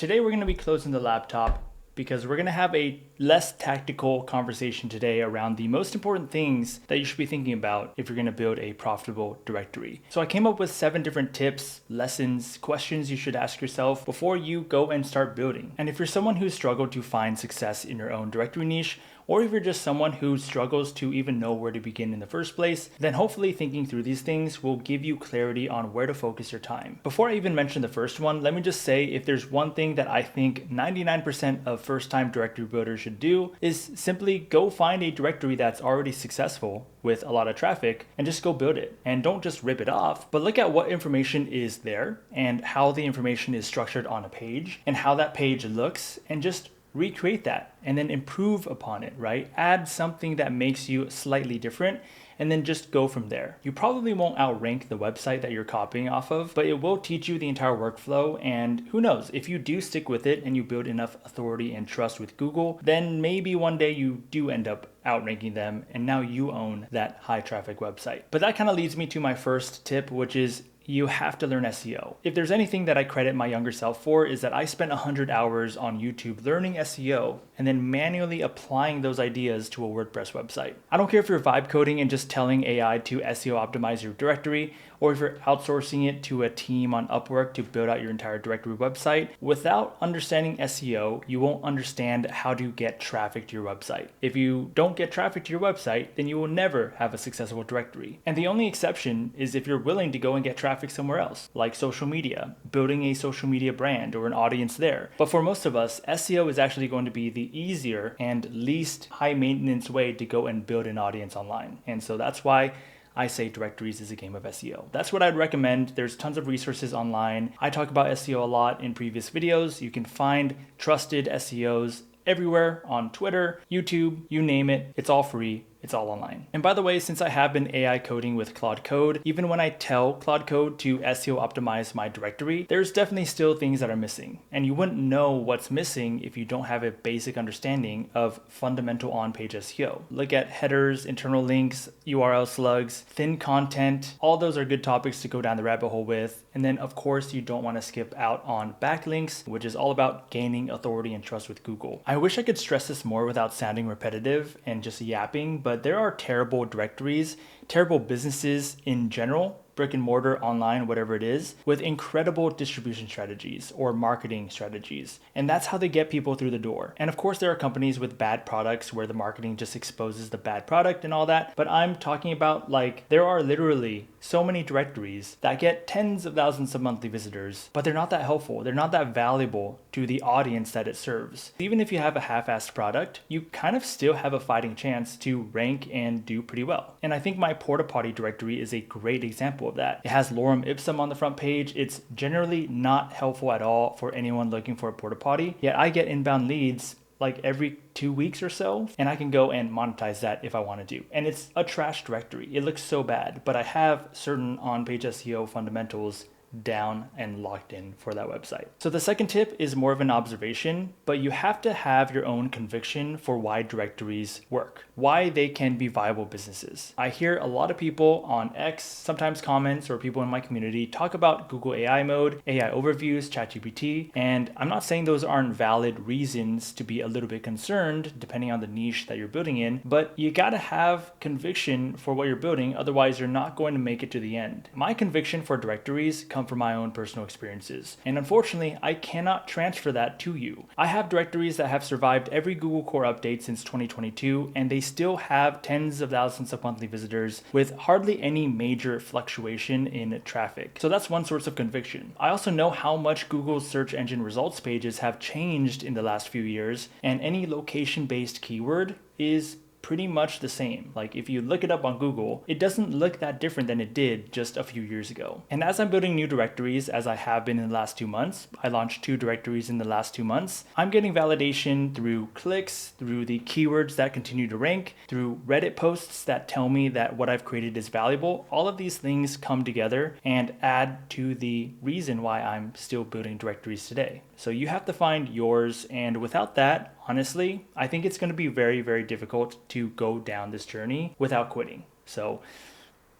Today we're going to be closing the laptop because we're going to have a less tactical conversation today around the most important things that you should be thinking about if you're going to build a profitable directory. So I came up with 7 different tips, lessons, questions you should ask yourself before you go and start building. And if you're someone who's struggled to find success in your own directory niche, or if you're just someone who struggles to even know where to begin in the first place, then hopefully thinking through these things will give you clarity on where to focus your time. Before I even mention the first one, let me just say if there's one thing that I think 99% of first-time directory builders should do is simply go find a directory that's already successful with a lot of traffic and just go build it. And don't just rip it off, but look at what information is there and how the information is structured on a page and how that page looks, and just recreate that and then improve upon it, right? Add something that makes you slightly different and then just go from there. You probably won't outrank the website that you're copying off of, but it will teach you the entire workflow. And who knows, if you do stick with it and you build enough authority and trust with Google, then maybe one day you do end up outranking them and now you own that high traffic website. But that kind of leads me to my first tip, which is you have to learn SEO. If there's anything that I credit my younger self for, is that I spent 100 hours on YouTube learning SEO and then manually applying those ideas to a WordPress website. I don't care if you're vibe coding and just telling AI to SEO optimize your directory, or if you're outsourcing it to a team on Upwork to build out your entire directory website. Without understanding SEO, you won't understand how to get traffic to your website. If you don't get traffic to your website, then you will never have a successful directory. And the only exception is if you're willing to go and get traffic somewhere else, like social media, building a social media brand or an audience there. But for most of us, SEO is actually going to be the easier and least high maintenance way to go and build an audience online. And so that's why I say directories is a game of SEO. That's what I'd recommend. There's tons of resources online. I talk about SEO a lot in previous videos. You can find trusted SEOs everywhere on Twitter, YouTube, you name it. It's all free. It's all online. And by the way, since I have been AI coding with Claude Code, even when I tell Claude Code to SEO optimize my directory, there's definitely still things that are missing. And you wouldn't know what's missing if you don't have a basic understanding of fundamental on-page SEO. Look at headers, internal links, URL slugs, thin content. All those are good topics to go down the rabbit hole with. And then of course, you don't want to skip out on backlinks, which is all about gaining authority and trust with Google. I wish I could stress this more without sounding repetitive and just yapping, but there are terrible directories, terrible businesses in general, brick and mortar, online, whatever it is, with incredible distribution strategies or marketing strategies. And that's how they get people through the door. And of course, there are companies with bad products where the marketing just exposes the bad product and all that. But I'm talking about, like, there are literally so many directories that get tens of thousands of monthly visitors, but they're not that helpful. They're not that valuable to the audience that it serves. Even if you have a half-assed product, you kind of still have a fighting chance to rank and do pretty well. And I think my porta potty directory is a great example of that. It has lorem ipsum on the front page. It's generally not helpful at all for anyone looking for a porta potty, yet I get inbound leads like every 2 weeks or so, and I can go and monetize that if I want to do. And it's a trash directory. It looks so bad, but I have certain on-page SEO fundamentals down and locked in for that website. So the second tip is more of an observation, but you have to have your own conviction for why directories work, why they can be viable businesses. I hear a lot of people on X, sometimes comments, or people in my community talk about Google AI mode, AI overviews, ChatGPT, and I'm not saying those aren't valid reasons to be a little bit concerned depending on the niche that you're building in, but you gotta have conviction for what you're building, otherwise you're not going to make it to the end. My conviction for directories comes from my own personal experiences. And unfortunately, I cannot transfer that to you. I have directories that have survived every Google Core update since 2022, and they still have tens of thousands of monthly visitors with hardly any major fluctuation in traffic. So that's one source of conviction. I also know how much Google's search engine results pages have changed in the last few years, and any location-based keyword is pretty much the same. Like if you look it up on Google, it doesn't look that different than it did just a few years ago. And as I'm building new directories, as I have been in the last 2 months, I launched 2 directories in the last 2 months, I'm getting validation through clicks, through the keywords that continue to rank, through Reddit posts that tell me that what I've created is valuable. All of these things come together and add to the reason why I'm still building directories today. So you have to find yours, and without that, honestly, I think it's going to be very, very difficult to go down this journey without quitting. So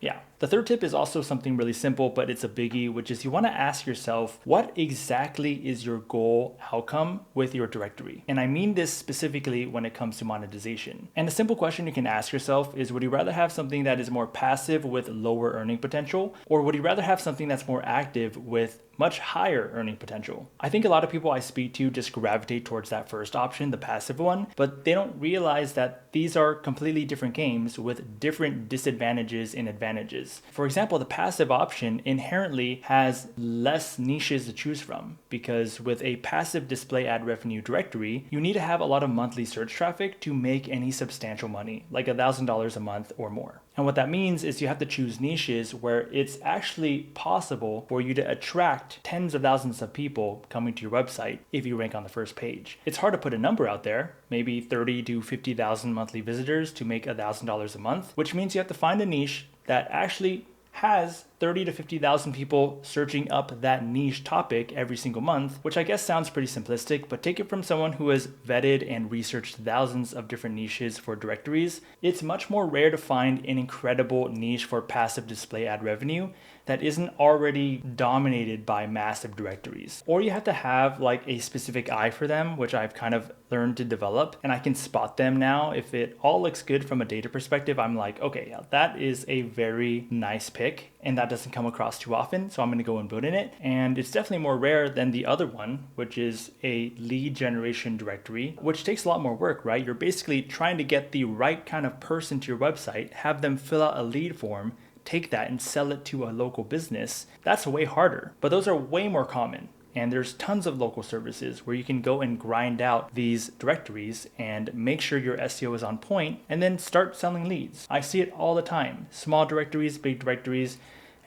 Yeah. The third tip is also something really simple, but it's a biggie, which is you want to ask yourself, what exactly is your goal outcome with your directory? And I mean this specifically when it comes to monetization. And a simple question you can ask yourself is, would you rather have something that is more passive with lower earning potential, or would you rather have something that's more active with much higher earning potential? I think a lot of people I speak to just gravitate towards that first option, the passive one, but they don't realize that these are completely different games with different disadvantages and advantages. For example, the passive option inherently has less niches to choose from, because with a passive display ad revenue directory, you need to have a lot of monthly search traffic to make any substantial money, like $1,000 a month or more. And what that means is you have to choose niches where it's actually possible for you to attract tens of thousands of people coming to your website if you rank on the first page. It's hard to put a number out there, maybe 30 to 50,000 monthly visitors to make $1,000 a month, which means you have to find a niche that actually has 30 to 50,000 people searching up that niche topic every single month, which I guess sounds pretty simplistic, but take it from someone who has vetted and researched thousands of different niches for directories. It's much more rare to find an incredible niche for passive display ad revenue that isn't already dominated by massive directories. Or you have to have like a specific eye for them, which I've kind of learned to develop, and I can spot them now. If it all looks good from a data perspective, I'm like, okay, yeah, that is a very nice pick, and that doesn't come across too often, so I'm gonna go and build in it. And it's definitely more rare than the other one, which is a lead generation directory, which takes a lot more work, right? You're basically trying to get the right kind of person to your website, have them fill out a lead form, take that and sell it to a local business. That's way harder, but those are way more common. And there's tons of local services where you can go and grind out these directories and make sure your SEO is on point and then start selling leads. I see it all the time. Small directories, big directories,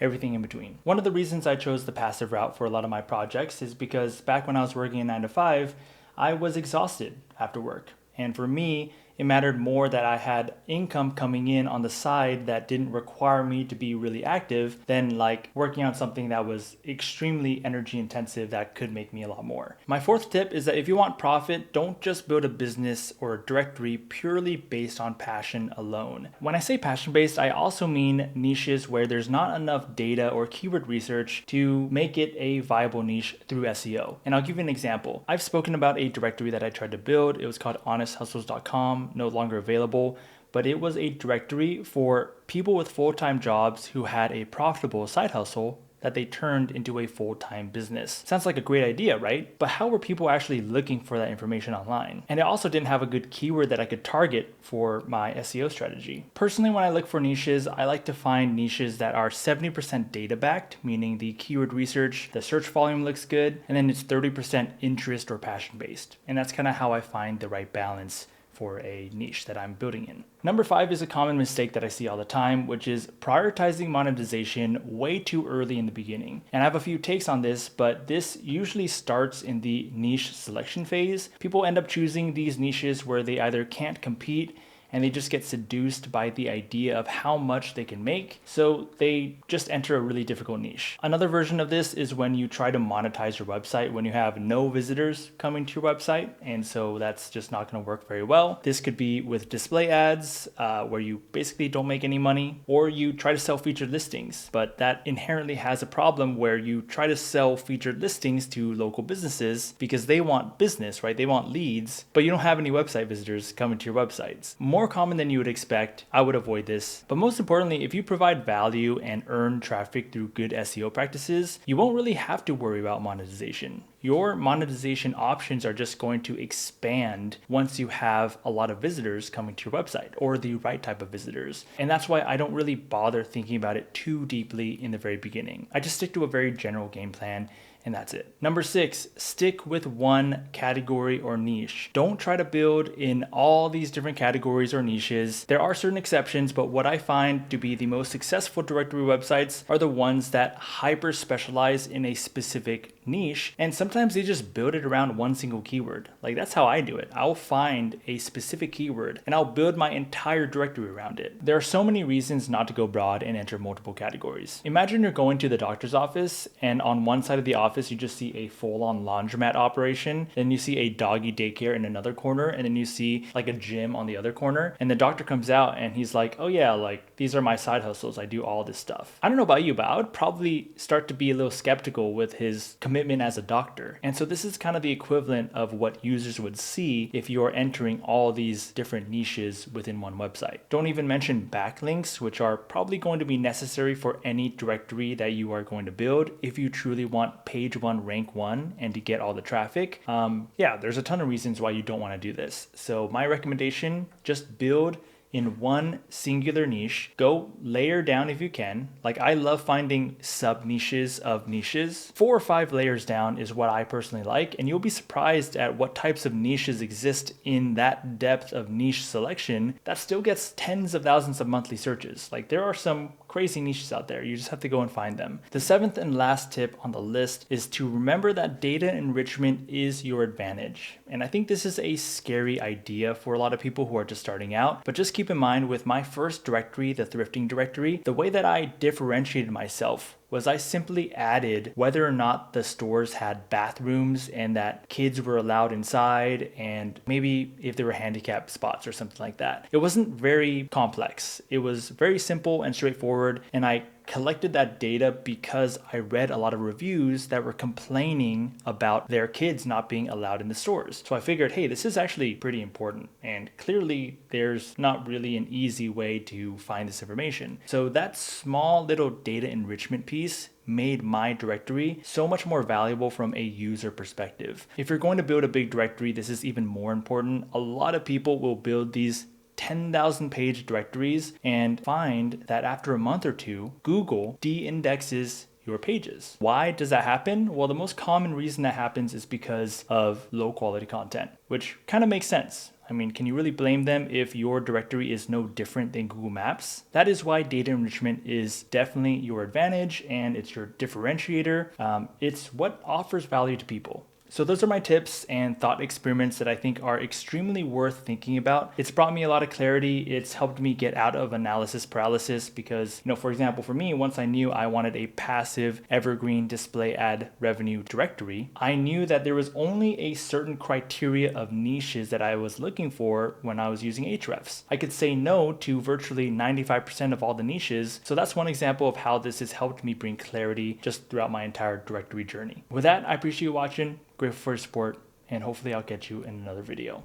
everything in between. One of the reasons I chose the passive route for a lot of my projects is because back when I was working a 9 to 5, I was exhausted after work. And for me, it mattered more that I had income coming in on the side that didn't require me to be really active than like working on something that was extremely energy intensive that could make me a lot more. My fourth tip is that if you want profit, don't just build a business or a directory purely based on passion alone. When I say passion based, I also mean niches where there's not enough data or keyword research to make it a viable niche through SEO. And I'll give you an example. I've spoken about a directory that I tried to build. It was called honesthustles.com. No longer available, but it was a directory for people with full-time jobs who had a profitable side hustle that they turned into a full-time business. Sounds like a great idea, right? But how were people actually looking for that information online? And it also didn't have a good keyword that I could target for my SEO strategy. Personally, when I look for niches, I like to find niches that are 70% data backed, meaning the keyword research, the search volume looks good, and then it's 30% interest or passion based. And that's kind of how I find the right balance for a niche that I'm building in. Number 5 is a common mistake that I see all the time, which is prioritizing monetization way too early in the beginning. And I have a few takes on this, but this usually starts in the niche selection phase. People end up choosing these niches where they either can't compete and they just get seduced by the idea of how much they can make, so they just enter a really difficult niche. Another version of this is when you try to monetize your website when you have no visitors coming to your website, and so that's just not going to work very well. This could be with display ads, where you basically don't make any money, or you try to sell featured listings, but that inherently has a problem where you try to sell featured listings to local businesses because they want business, right? They want leads, but you don't have any website visitors coming to your websites. More common than you would expect. I would avoid this. But most importantly, if you provide value and earn traffic through good SEO practices, you won't really have to worry about monetization. Your monetization options are just going to expand once you have a lot of visitors coming to your website, or the right type of visitors. And that's why I don't really bother thinking about it too deeply in the very beginning. I just stick to a very general game plan, and that's it. Number 6, stick with one category or niche. Don't try to build in all these different categories or niches. There are certain exceptions, but what I find to be the most successful directory websites are the ones that hyper specialize in a specific niche, and sometimes they just build it around one single keyword. Like that's how I do it. I'll find a specific keyword and I'll build my entire directory around it. There are so many reasons not to go broad and enter multiple categories. Imagine you're going to the doctor's office and on one side of the office you just see a full-on laundromat operation, then you see a doggy daycare in another corner, and then you see like a gym on the other corner, and the doctor comes out and he's like, oh yeah, like these are my side hustles, I do all this stuff. I don't know about you, but I would probably start to be a little skeptical with his commitment as a doctor. And so this is kind of the equivalent of what users would see if you're entering all these different niches within one website. Don't even mention backlinks, which are probably going to be necessary for any directory that you are going to build if you truly want page one, rank one, and to get all the traffic. Yeah, there's a ton of reasons why you don't want to do this. So my recommendation, just build in one singular niche. Go layer down if you can. Like I love finding sub niches of niches. 4 or 5 layers down is what I personally like, and you'll be surprised at what types of niches exist in that depth of niche selection that still gets tens of thousands of monthly searches. Like there are some crazy niches out there. You just have to go and find them. The 7th and last tip on the list is to remember that data enrichment is your advantage. And I think this is a scary idea for a lot of people who are just starting out, but just keep in mind with my first directory, the thrifting directory, the way that I differentiated myself was I simply added whether or not the stores had bathrooms and that kids were allowed inside, and maybe if there were handicap spots or something like that. It wasn't very complex. It was very simple and straightforward, and I collected that data because I read a lot of reviews that were complaining about their kids not being allowed in the stores. So I figured, hey, this is actually pretty important, and clearly there's not really an easy way to find this information. So that small little data enrichment piece made my directory so much more valuable from a user perspective. If you're going to build a big directory, this is even more important. A lot of people will build these 10,000 page directories and find that after a month or two, Google de-indexes your pages. Why does that happen? Well, the most common reason that happens is because of low quality content, which kind of makes sense. I mean, can you really blame them if your directory is no different than Google Maps? That is why data enrichment is definitely your advantage, and it's your differentiator. It's what offers value to people. So those are my tips and thought experiments that I think are extremely worth thinking about. It's brought me a lot of clarity. It's helped me get out of analysis paralysis because, for example, for me, once I knew I wanted a passive evergreen display ad revenue directory, I knew that there was only a certain criteria of niches that I was looking for when I was using Ahrefs. I could say no to virtually 95% of all the niches. So that's one example of how this has helped me bring clarity just throughout my entire directory journey. With that, I appreciate you watching. Grateful for your support, and hopefully I'll catch you in another video.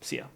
See ya.